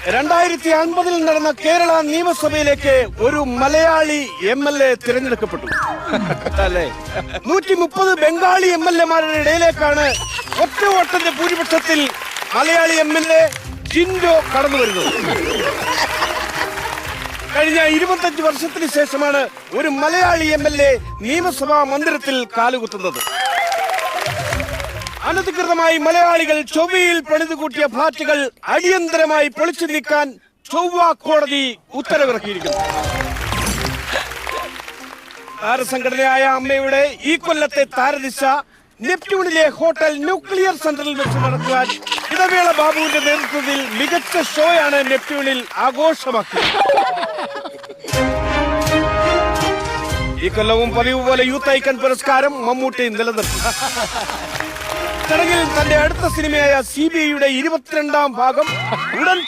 2050 നടന്ന കേരള നിയമസഭയിലേക്ക് ഒരു മലയാളി MLA തിരഞ്ഞെടുക്കപ്പെട്ടു. അല്ലേ? 130 ബംഗാളി MLA-മാരുടെ ഇടയിലേക്കാണ് ഒറ്റ വോട്ടിന്റെ ഭൂരിപക്ഷത്തിൽ മലയാളി MLA ജിൻഡോ കടന്നു വരുന്നത്. കഴിഞ്ഞ 25 വർഷത്തിന് ശേഷമാണ് ഒരു മലയാളി MLA നിയമസഭാ മന്ദിരത്തിൽ കാലുകുത്തുന്നത്. അനധികൃതമായി മലയാളികൾ ചൊവ്വയിൽ പണിതുകൂട്ടിയ ഫ്ളാറ്റുകൾ അടിയന്തരമായി പൊളിച്ചു നീക്കാൻ ചൊവ്വ കോടതി ഉത്തരവിറക്കിയിരിക്കുന്നു. താരസംഘടനയായ അമ്മയുടെ ഈ കൊല്ലത്തെ താരദിശ നെപ്റ്റ്യൂണിലെ ഹോട്ടൽ ന്യൂക്ലിയർ സെന്ററിൽ വെച്ച് നടക്കുവാൻ ഇടവേള ബാബുവിന്റെ നേതൃത്വത്തിൽ മികച്ച ഷോയാണ് നെപ്റ്റ്യൂണിൽ ആഘോഷമാക്കിയത്. ഈ കൊല്ലവും പതിവ് പോലെ യൂത്ത് ഐക്കൺ പുരസ്കാരം മമ്മൂട്ടി നിലനിർത്തി. ചടങ്ങിൽ തന്റെ അടുത്ത സിനിമയായ CBIയുടെ 22ാം ഭാഗം ഉടൻ